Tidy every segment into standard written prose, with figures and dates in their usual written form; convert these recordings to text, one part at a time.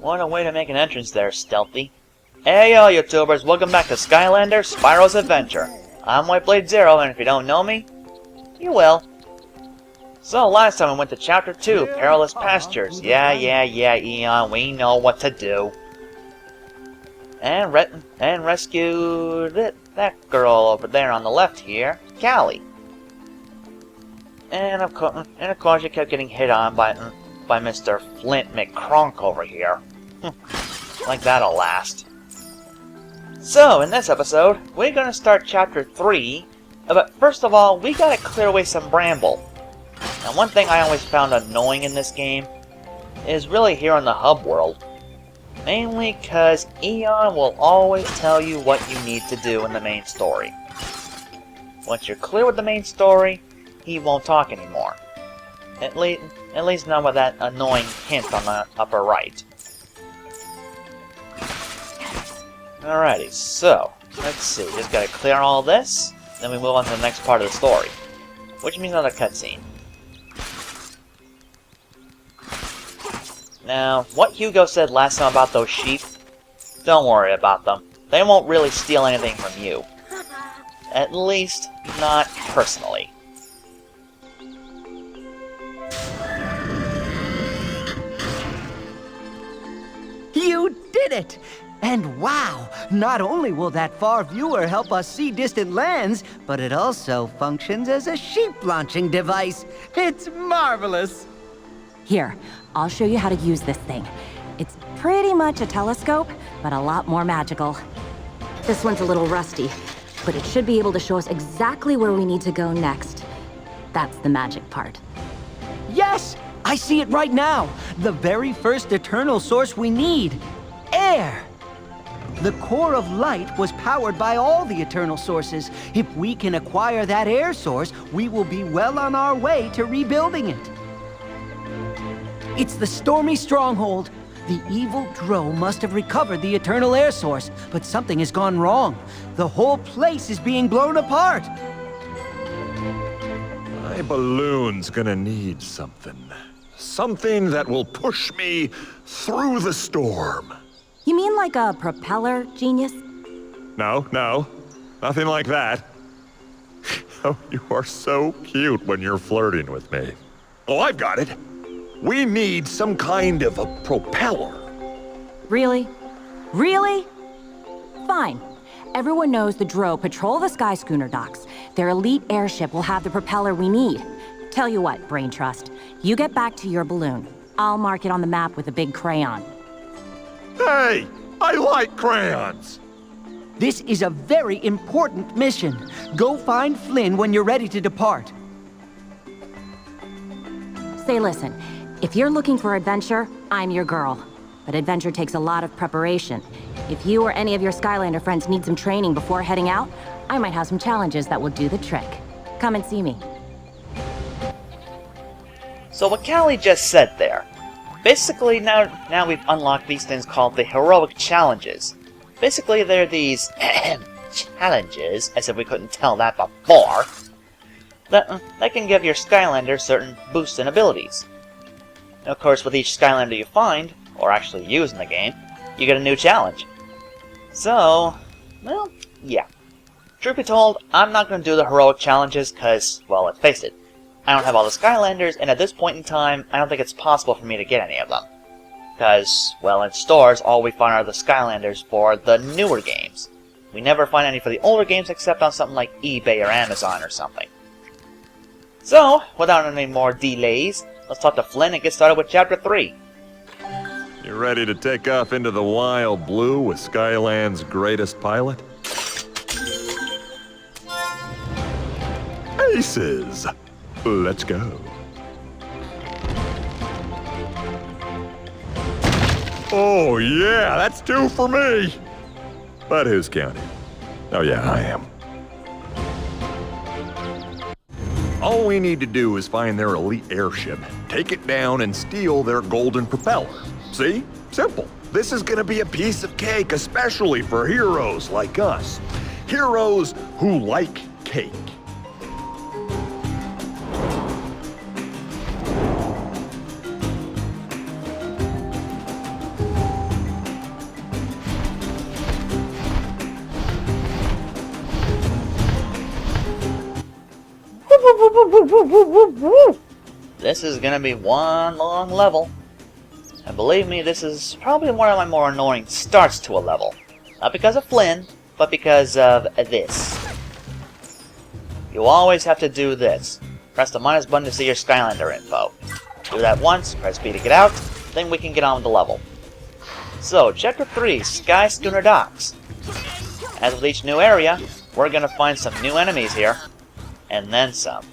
What a way to make an entrance there, Stealthy. Hey yo, YouTubers, welcome back to Skylanders, Spyro's Adventure. I'm WhiteBladeZero, and if you don't know me, you will. So, last time we went to Chapter 2, Perilous Pastures. Yeah, Eon, we know what to do. And rescued that girl over there on the left here, Callie. And of course, you kept getting hit on by Mr. Flint McCronk over here. Like that'll last. So, in this episode, we're gonna start Chapter 3, but first of all, we gotta clear away some bramble. Now, one thing I always found annoying in this game is really here in the hub world. Mainly because Eon will always tell you what you need to do in the main story. Once you're clear with the main story, he won't talk anymore. At least not with that annoying hint on the upper right. Alrighty, so, let's see, just gotta clear all this, then we move on to the next part of the story. Which means another cutscene. Now, what Hugo said last time about those sheep, don't worry about them. They won't really steal anything from you. At least, not personally. You did it! And wow, not only will that far viewer help us see distant lands, but it also functions as a sheep launching device. It's marvelous! Here, I'll show you how to use this thing. It's pretty much a telescope, but a lot more magical. This one's a little rusty, but it should be able to show us exactly where we need to go next. That's the magic part. Yes! I see it right now! The very first eternal source we need. Air! The core of light was powered by all the eternal sources. If we can acquire that air source, we will be well on our way to rebuilding it. It's the Stormy Stronghold. The evil Dro must have recovered the eternal air source, but something has gone wrong. The whole place is being blown apart. My balloon's gonna need something. Something that will push me through the storm. You mean like a propeller, genius? No, nothing like that. Oh, you are so cute when you're flirting with me. Oh, I've got it. We need some kind of a propeller. Really? Really? Fine. Everyone knows the Dro patrol the Sky Schooner docks. Their elite airship will have the propeller we need. Tell you what, Brain Trust, you get back to your balloon. I'll mark it on the map with a big crayon. Hey, I like crayons. This is a very important mission. Go find Flynn when you're ready to depart. Say, listen, if you're looking for adventure, I'm your girl. But adventure takes a lot of preparation. If you or any of your Skylander friends need some training before heading out, I might have some challenges that will do the trick. Come and see me. So what Callie just said there, basically now we've unlocked these things called the heroic challenges. Basically they're these challenges, as if we couldn't tell that before, that can give your Skylander certain boosts in abilities. Of course, with each Skylander you find, or actually use in the game, you get a new challenge. So, well, yeah. Truth be told, I'm not going to do the heroic challenges because, well, let's face it, I don't have all the Skylanders, and at this point in time, I don't think it's possible for me to get any of them. Because, well, in stores, all we find are the Skylanders for the newer games. We never find any for the older games except on something like eBay or Amazon or something. So, without any more delays, let's talk to Flynn and get started with Chapter 3. You ready to take off into the wild blue with Skyland's greatest pilot? Aces! Let's go. Oh yeah, that's 2 for me! But who's counting? Oh yeah, I am. All we need to do is find their elite airship, take it down, and steal their golden propeller. See? Simple. This is gonna be a piece of cake, especially for heroes like us. Heroes who like cake. This is gonna be one long level. And believe me, this is probably one of my more annoying starts to a level. Not because of Flynn, but because of this. You always have to do this. Press the minus button to see your Skylander info. Do that once, press B to get out, then we can get on with the level. So, Chapter 3, Sky Schooner Docks. As with each new area, we're gonna find some new enemies here, and then some.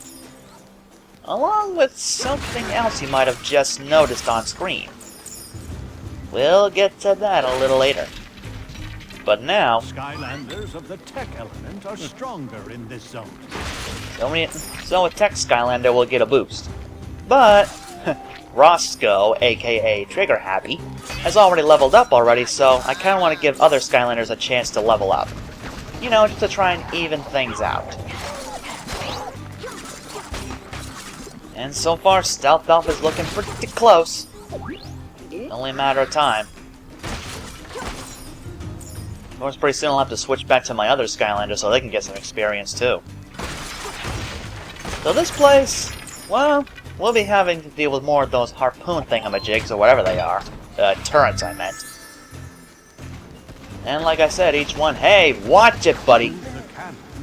Along with something else you might have just noticed on screen. We'll get to that a little later. But now, Skylanders of the tech element are stronger in this zone. so a tech Skylander will get a boost. But Roscoe, aka Trigger Happy, has already leveled up already, so I kinda want to give other Skylanders a chance to level up. You know, just to try and even things out. And so far, Stealth Elf is looking pretty close. Only a matter of time. Of course, pretty soon I'll have to switch back to my other Skylander so they can get some experience too. So this place, well, we'll be having to deal with more of those harpoon thingamajigs, or whatever they are. Turrets, I meant. And like I said, each one, hey, watch it, buddy!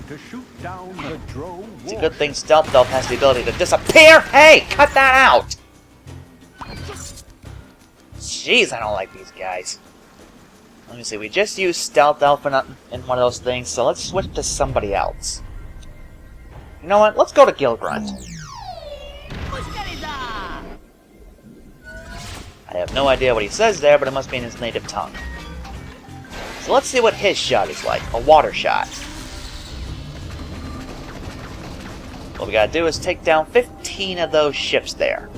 It's a good thing Stealth Elf has the ability to disappear! Hey, cut that out! Jeez, I don't like these guys. Let me see, we just used Stealth Elf in one of those things, so let's switch to somebody else. You know what, let's go to Gilgrunt. I have no idea what he says there, but it must be in his native tongue. So let's see what his shot is like, a water shot. What we gotta do is take down 15 of those ships there.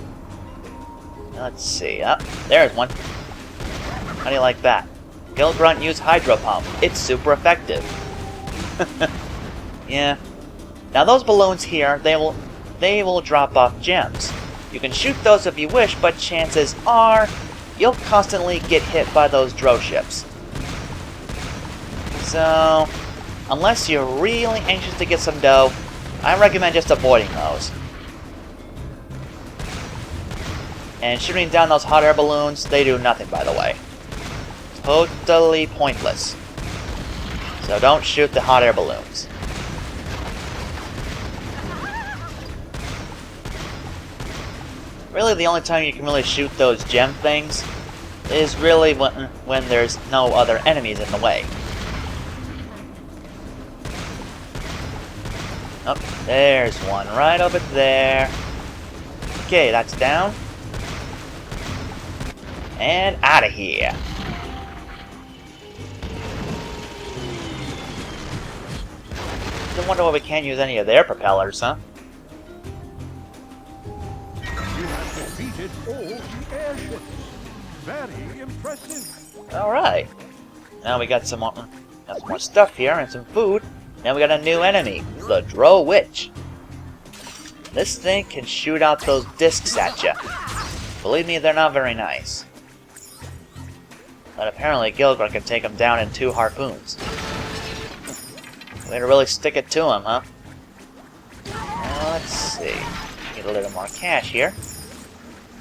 Let's see, there's one. How do you like that? Gilgrunt use Hydro Pump. It's super effective. Yeah. Now those balloons here, they will drop off gems. You can shoot those if you wish, but chances are you'll constantly get hit by those Dro ships. So, unless you're really anxious to get some dough, I recommend just avoiding those. And shooting down those hot air balloons, they do nothing, by the way. Totally pointless. So don't shoot the hot air balloons. Really, the only time you can really shoot those gem things is really when there's no other enemies in the way. Oh, there's one right over there. Okay, that's down. And out of here. No wonder why we can't use any of their propellers, huh? You have defeated all the airships. Very impressive. Alright. Now we got some more stuff here and some food. Now we got a new enemy, the Dro Witch. This thing can shoot out those discs at you. Believe me, they're not very nice. But apparently Gilgrunt can take them down in 2 harpoons. Way to really stick it to him, huh? Now, let's see. Need a little more cash here.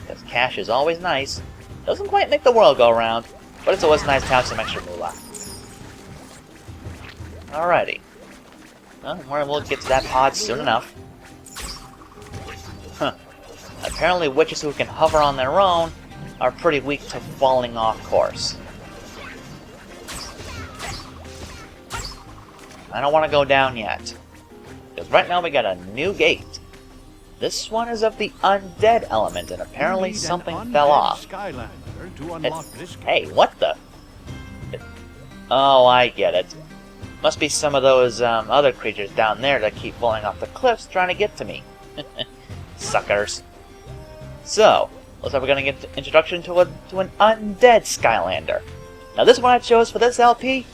Because cash is always nice. Doesn't quite make the world go round, but it's always nice to have some extra moolah. Alrighty. Well, we'll get to that pod soon enough. Huh. Apparently witches who can hover on their own are pretty weak to falling off course. I don't want to go down yet. Because right now we got a new gate. This one is of the Undead element, and apparently something fell off. Hey, what the? Oh, I get it. Must be some of those other creatures down there that keep falling off the cliffs trying to get to me. Suckers. So, looks like we're gonna get an introduction to an Undead Skylander. Now this one I chose for this LP,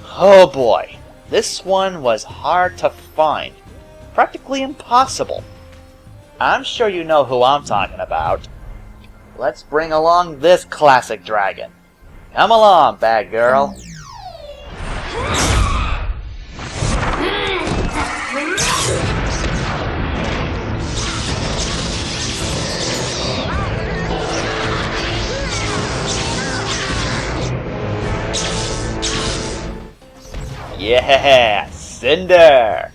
oh boy. This one was hard to find. Practically impossible. I'm sure you know who I'm talking about. Let's bring along this classic dragon. Come along, bad girl. Yeah, Cinder!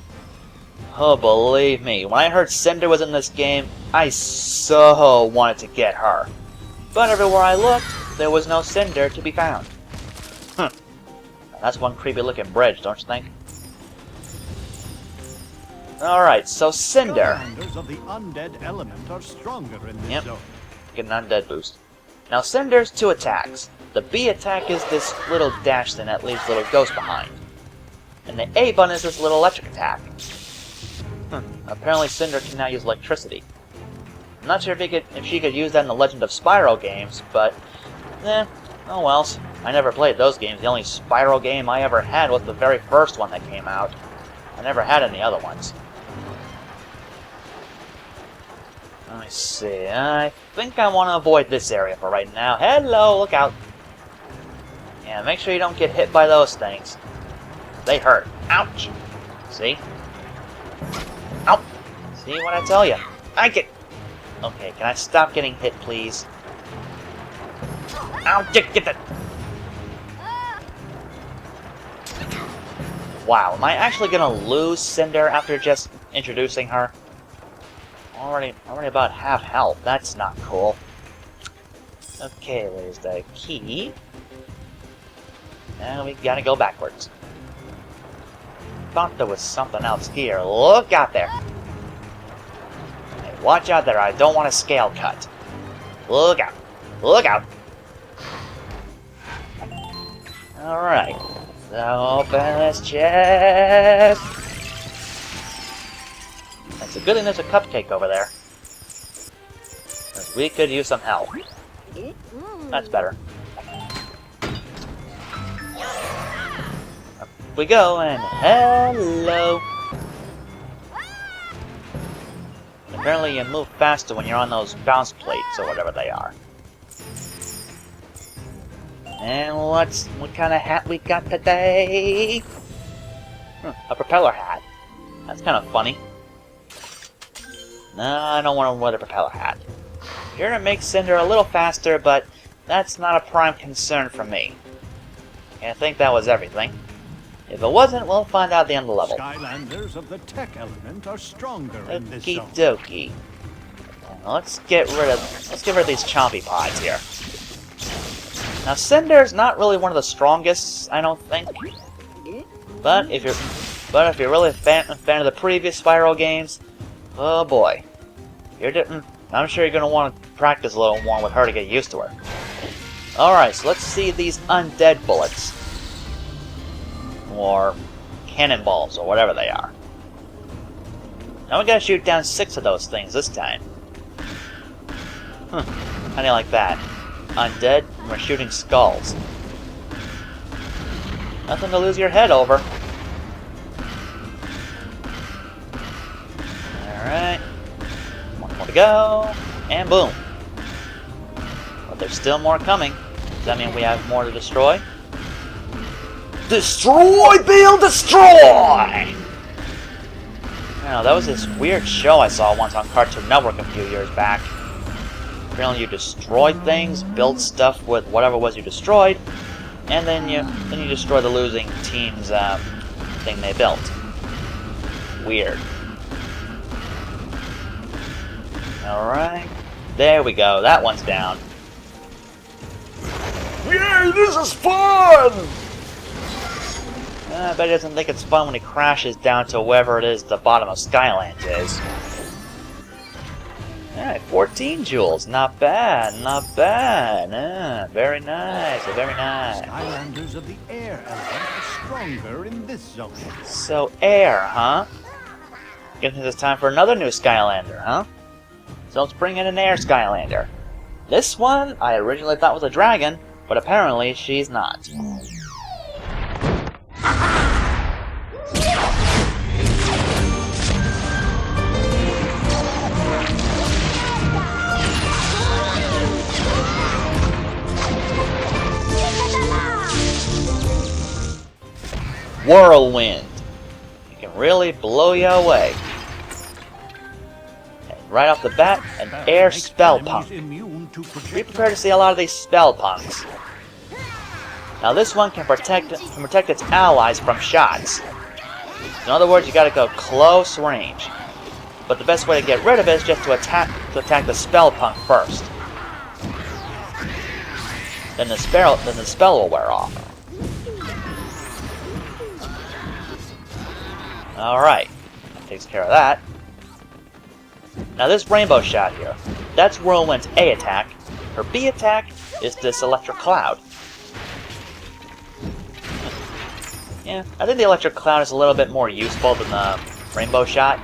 Oh, believe me, when I heard Cinder was in this game, I so wanted to get her. But everywhere I looked, there was no Cinder to be found. That's one creepy looking bridge, don't you think? Alright, so Cinder. Skylanders of the undead element are stronger in this zone. Get an undead boost. Now Cinder's 2 attacks. The B attack is this little dash thing that leaves a little ghost behind. And the A button is this little electric attack. Apparently Cinder can now use electricity. I'm not sure if she could use that in the Legend of Spyro games, but oh well. I never played those games. The only Spyro game I ever had was the very first one that came out. I never had any other ones. Let me see. I think I want to avoid this area for right now. Hello, look out. Yeah, make sure you don't get hit by those things. They hurt. Ouch. See? Ow. See what I tell you? I get... Okay, can I stop getting hit, please? Ow, get that... Wow, am I actually gonna lose Cinder after just introducing her? Already about half health. That's not cool. Okay, there's the key. Now we gotta go backwards. Thought there was something else here. Look out there! Hey, watch out there, I don't want a scale cut. Look out! Look out! Alright. So open this chest! It's a good thing there's a cupcake over there. 'Cause we could use some help. That's better. Up we go, and hello! Apparently you move faster when you're on those bounce plates, or whatever they are. And what kind of hat we got today? A propeller hat. That's kind of funny. No, I don't want to wear the propeller hat. Here to make Cinder a little faster, but that's not a prime concern for me. And I think that was everything. If it wasn't, we'll find out at the end of the level. Skylanders of the tech element are stronger in this Okie zone. dokie. Let's get rid of these chompy pods here. Now Cinder's not really one of the strongest, I don't think. But if you're really a fan of the previous Spyro games, oh boy, I'm sure you're gonna want to practice a little more with her to get used to her. All right, so let's see these undead bullets, or cannonballs, or whatever they are. Now we gotta shoot down 6 of those things this time. How do you like that? Undead, and we're shooting skulls. Nothing to lose your head over. Alright. One more to go. And boom. But there's still more coming. Does that mean we have more to destroy? Destroy, Bill, destroy! Now, that was this weird show I saw once on Cartoon Network a few years back. Apparently you destroyed things, built stuff with whatever it was you destroyed, and then you destroy the losing team's thing they built. Weird. Alright. There we go. That one's down. Yay, this is fun! I bet he doesn't think it's fun when he crashes down to wherever it is the bottom of Skylanders is. Alright, 14 joules. Not bad, not bad. Very nice, very nice. Skylanders of the air element are stronger in this zone. So, air, huh? Guess it's time for another new Skylander, huh? So let's bring in an air Skylander. This one, I originally thought was a dragon, but apparently she's not. Whirlwind. It can really blow you away. And right off the bat, an air spell punk. Be prepared to see a lot of these spell punks. Now this one can protect its allies from shots. In other words, you gotta go close range. But the best way to get rid of it is just to attack the spell punk first. Then the spell will wear off. Alright. That takes care of that. Now this rainbow shot here, that's Whirlwind's A attack. Her B attack is this electric cloud. Yeah, I think the electric cloud is a little bit more useful than the rainbow shot,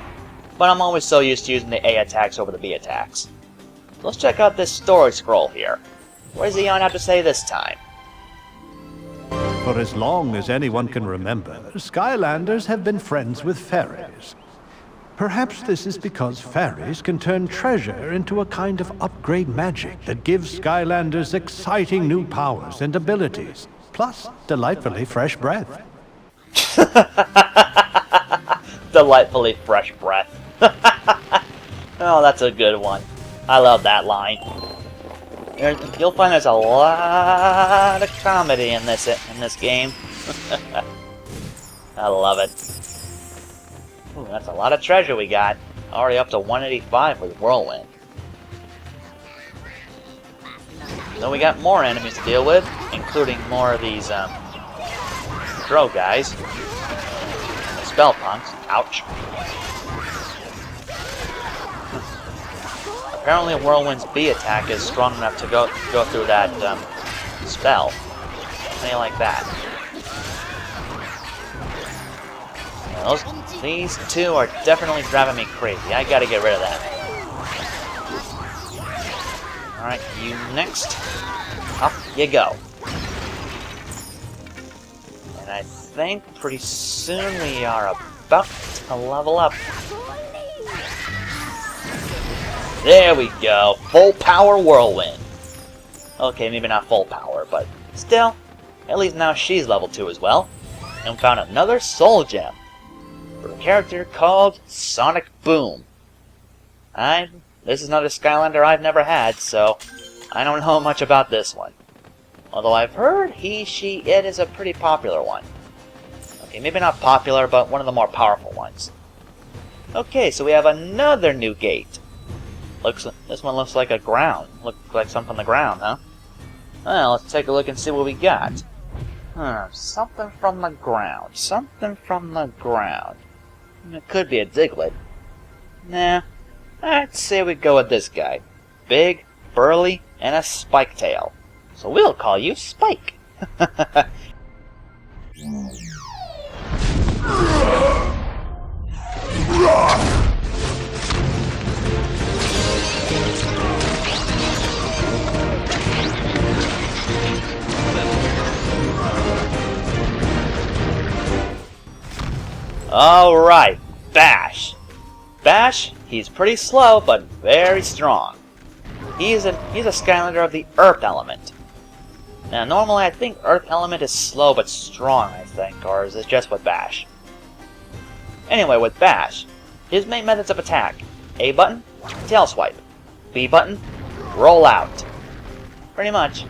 but I'm always so used to using the A attacks over the B attacks. So let's check out this story scroll here. What does Eon have to say this time? For as long as anyone can remember, Skylanders have been friends with fairies. Perhaps this is because fairies can turn treasure into a kind of upgrade magic that gives Skylanders exciting new powers and abilities, plus delightfully fresh breath. Delightfully fresh breath. Oh, that's a good one. I love that line. You'll find there's a lot of comedy in this game. I love it. Ooh, that's a lot of treasure we got. Already up to 185 with Whirlwind. Then we got more enemies to deal with, including more of these Dro guys. And the spell punks. Ouch. Apparently Whirlwind's B attack is strong enough to go through that spell. How do you like that? Yeah, these two are definitely driving me crazy. I gotta get rid of them. Alright, you next. Up you go. And I think pretty soon we are about to level up. There we go. Full power Whirlwind. Okay, maybe not full power, but still. At least now she's level 2 as well. And we found another soul gem. For a character called Sonic Boom. This is another Skylander I've never had, so I don't know much about this one. Although I've heard he, she, it is a pretty popular one. Okay, maybe not popular, but one of the more powerful ones. Okay, so we have another new gate. This one looks like a ground. Looks like something on the ground, huh? Well, let's take a look and see what we got. Something from the ground. Something from the ground. It could be a Diglett. Nah, I'd say we go with this guy. Big, burly, and a spike tail. So we'll call you Spike. Alright, Bash. Bash, he's pretty slow, but very strong. He's a Skylander of the Earth element. Now, normally I think Earth element is slow but strong, I think, or is it just with Bash? Anyway, with Bash, his main methods of attack: A button, tail swipe. B button, roll out. Pretty much.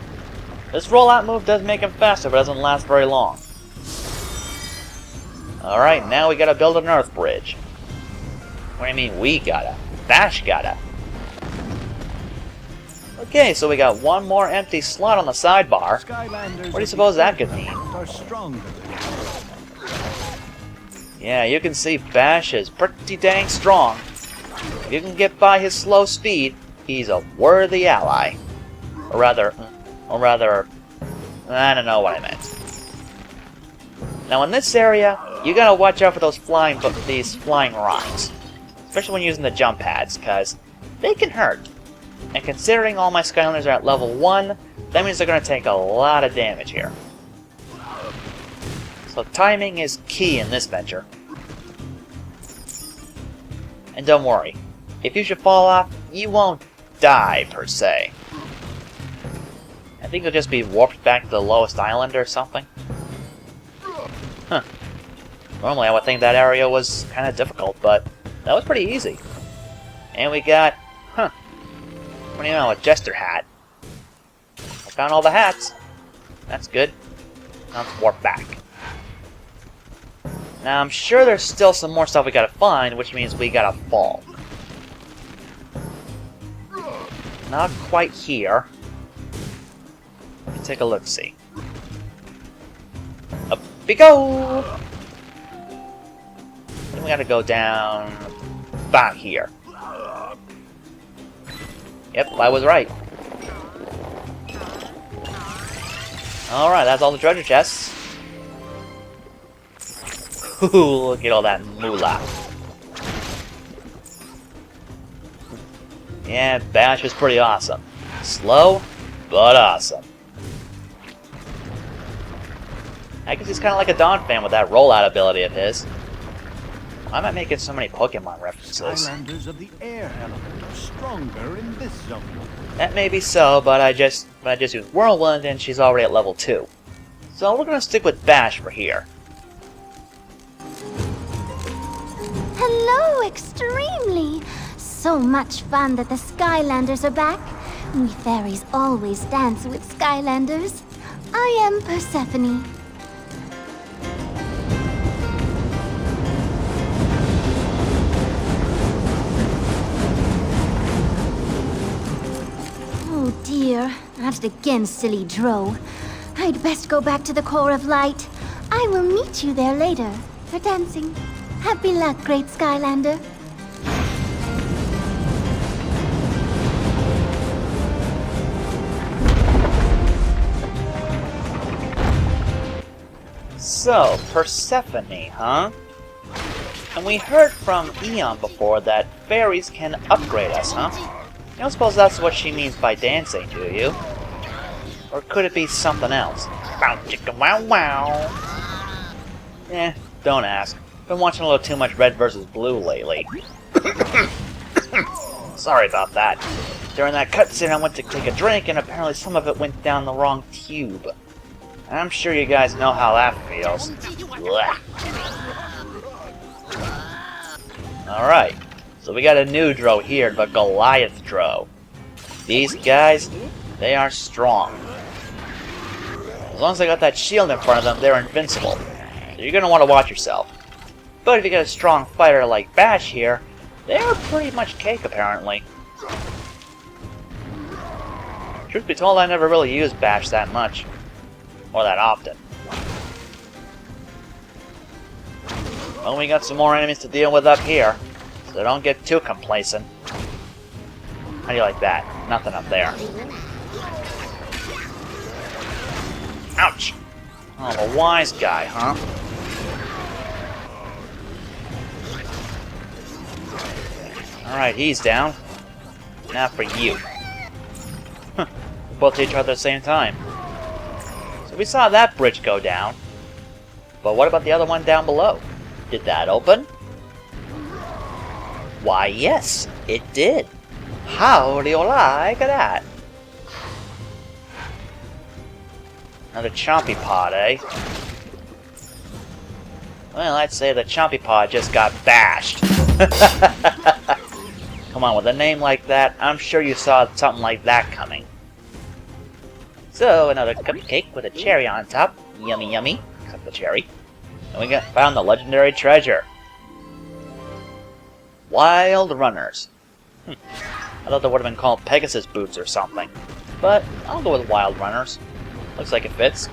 This rollout move does make him faster, but doesn't last very long. Alright, now we gotta build an Earth bridge. What do you mean we gotta? Bash gotta. Okay, so we got one more empty slot on the sidebar. What do you suppose that could mean? Yeah, you can see Bash is pretty dang strong. If you can get by his slow speed, he's a worthy ally. Or rather, I don't know what I meant. Now in this area, you gotta watch out for these flying rocks. Especially when using the jump pads, because they can hurt. And considering all my Skylanders are at level 1, that means they're gonna take a lot of damage here. So timing is key in this venture. And don't worry, if you should fall off, you won't die per se. I think you'll just be warped back to the lowest island or something. Huh. Normally I would think that area was kind of difficult, but that was pretty easy. And we got, what do you know, a jester hat. I found all the hats. That's good. Now let's warp back. Now I'm sure there's still some more stuff we gotta find, which means we gotta fall. Not quite here. Let me take a look-see. Up we go! Then we gotta go down about here. Yep, I was right. Alright, that's all the treasure chests. Ooh, look at all that moolah. Yeah, Bash was pretty awesome. Slow, but awesome. I guess he's kind of like a Dawn fan with that rollout ability of his. Why am I making so many Pokemon references? Skylanders of the air element are stronger in this zone. That may be so, but I just used Whirlwind and she's already at level 2. So we're gonna stick with Bash for here. Hello, extremely! So much fun that the Skylanders are back. We fairies always dance with Skylanders. I am Persephone. Oh dear, at it again, silly Dro. I'd best go back to the Core of Light. I will meet you there later for dancing. Happy luck, great Skylander. So, Persephone, huh? And we heard from Eon before that fairies can upgrade us, huh? You don't suppose that's what she means by dancing, do you? Or could it be something else? Bow chicka wow wow. Eh, don't ask. Been watching a little too much Red vs. Blue lately. Sorry about that. During that cutscene I went to take a drink and apparently some of it went down the wrong tube. I'm sure you guys know how that feels. Alright, so we got a new Dro here, the Goliath Dro. These guys, they are strong. As long as they got that shield in front of them, they're invincible. So you're going to want to watch yourself. But if you get a strong fighter like Bash here, they're pretty much cake apparently. Truth be told, I never really used Bash that much. Or that often. Well, we got some more enemies to deal with up here, so don't get too complacent. How do you like that? Nothing up there. Ouch! Oh, the wise guy, huh? Alright, he's down. Now for you. We both hit each other at the same time. We saw that bridge go down, but what about the other one down below? Did that open? Why, yes, it did. How do you like that? Another Chompy Pod, eh? Well, I'd say the Chompy Pod just got bashed. Come on, with a name like that, I'm sure you saw something like that coming. So, another cupcake with a cherry on top. Yummy, yummy. Except the cherry. And we found the legendary treasure. Wild Runners. I thought they would have been called Pegasus Boots or something. But I'll go with Wild Runners. Looks like it fits.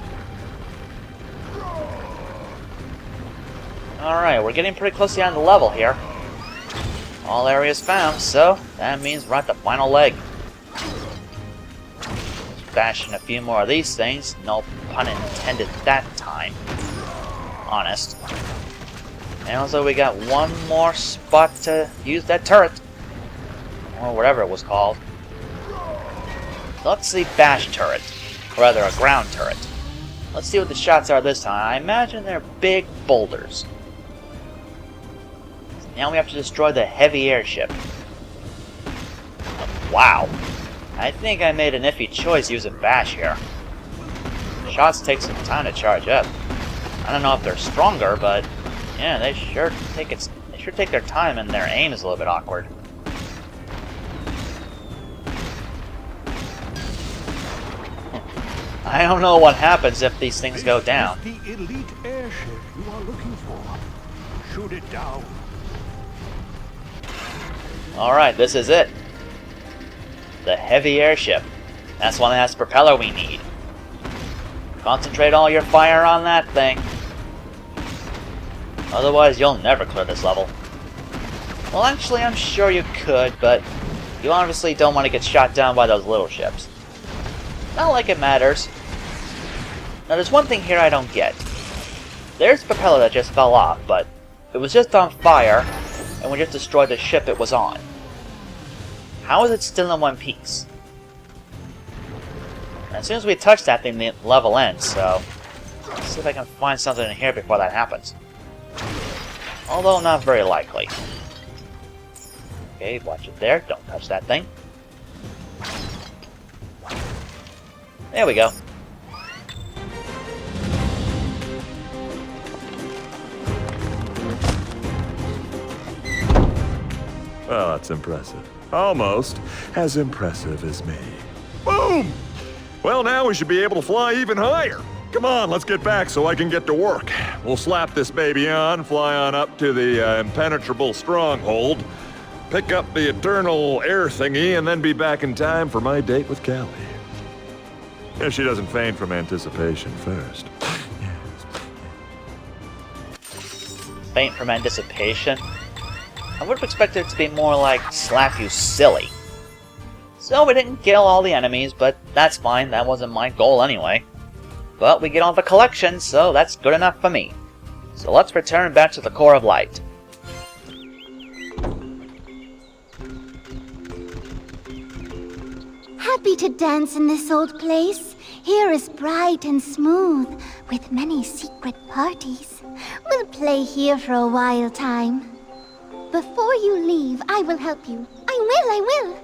Alright, we're getting pretty close to the end of the level here. All areas found, so that means we're at the final leg. Bashing a few more of these things, no pun intended that time. Honest. And also we got one more spot to use that turret. Or whatever it was called. So let's see Bash turret. Or rather a ground turret. Let's see what the shots are this time. I imagine they're big boulders. Now we have to destroy the heavy airship. Wow. I think I made an iffy choice using Bash here. Shots take some time to charge up. I don't know if they're stronger, but yeah, they sure take their time and their aim is a little bit awkward. I don't know what happens if these things go down. This is the elite airship you are looking for. Shoot it down. Alright, this is it. The heavy airship. That's one that has the propeller we need. Concentrate all your fire on that thing. Otherwise, you'll never clear this level. Well, actually, I'm sure you could, but you obviously don't want to get shot down by those little ships. Not like it matters. Now, there's one thing here I don't get. There's the propeller that just fell off, but it was just on fire, and we just destroyed the ship it was on. How is it still in one piece? And as soon as we touch that thing, the level ends, so let's see if I can find something in here before that happens. Although not very likely. Okay, watch it there. Don't touch that thing. There we go. Well, that's impressive. Almost as impressive as me. Boom! Well, now we should be able to fly even higher. Come on, let's get back so I can get to work. We'll slap this baby on, fly on up to the impenetrable stronghold, pick up the eternal air thingy, and then be back in time for my date with Callie. If she doesn't faint from anticipation first. Faint from anticipation? I would have expected it to be more like slap you silly. So we didn't kill all the enemies, but that's fine. That wasn't my goal anyway. But we get all the collection, so that's good enough for me. So let's return back to the Core of Light. Happy to dance in this old place. Here is bright and smooth, with many secret parties. We'll play here for a while time. Before you leave, I will help you. I will!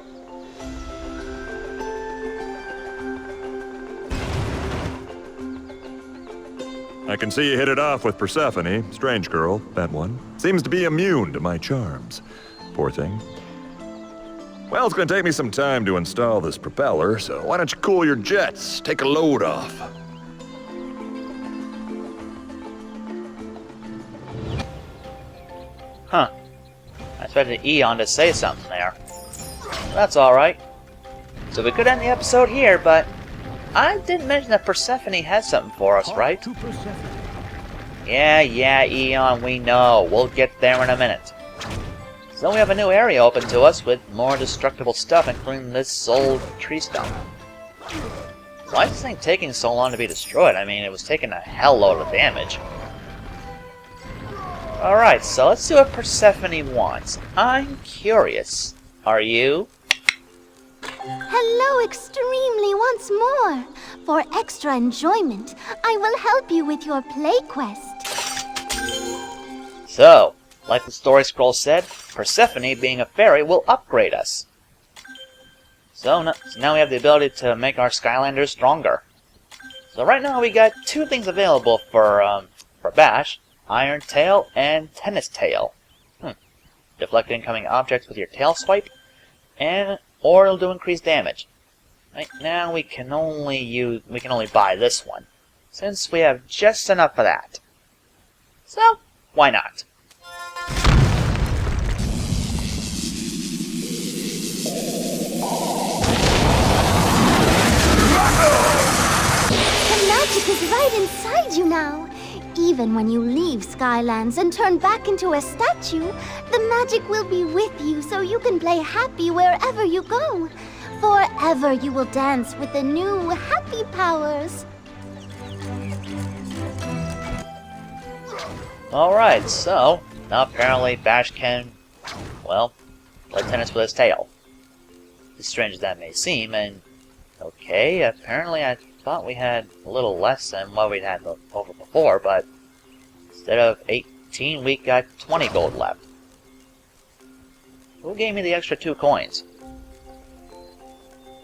I can see you hit it off with Persephone. Strange girl, that one. Seems to be immune to my charms. Poor thing. Well, it's gonna take me some time to install this propeller, so why don't you cool your jets? Take a load off. Huh. I expected Eon to say something there. That's alright. So we could end the episode here, but I didn't mention that Persephone has something for us, right? To Persephone. Yeah, Eon, we know. We'll get there in a minute. So we have a new area open to us with more destructible stuff, including this old tree stump. Why is this thing taking so long to be destroyed? I mean, it was taking a hell load of damage. Alright, so let's see what Persephone wants. I'm curious. Are you? Hello, Extremely, once more. For extra enjoyment, I will help you with your play quest. So, like the story scroll said, Persephone, being a fairy, will upgrade us. So now we have the ability to make our Skylanders stronger. So right now we got two things available for Bash: Iron Tail and Tennis Tail. Deflect incoming objects with your tail swipe, or it'll do increased damage. Right now we can only buy this one, since we have just enough of that. So why not? The magic is right inside you now. Even when you leave Skylands and turn back into a statue, the magic will be with you so you can play happy wherever you go. Forever you will dance with the new happy powers. Alright, so now apparently Bash can, well, play tennis with his tail. As strange as that may seem, and okay, apparently I thought we had a little less than what we'd had over before, but instead of 18, we got 20 gold left. Who gave me the extra 2 coins?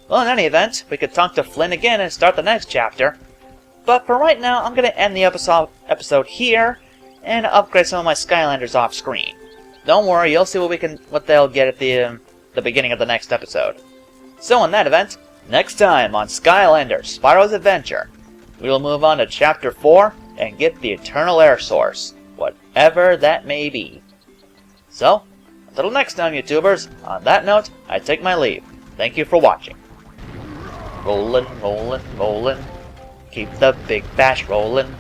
Well, in any event, we could talk to Flynn again and start the next chapter. But for right now, I'm going to end the episode here and upgrade some of my Skylanders off screen. Don't worry, you'll see what they'll get at the beginning of the next episode. So in that event, next time on Skylanders: Spyro's Adventure, we will move on to Chapter 4 and get the Eternal Air Source, whatever that may be. So, until next time, YouTubers, on that note, I take my leave. Thank you for watching. Rollin', rollin', rollin'. Keep the big bash rollin'.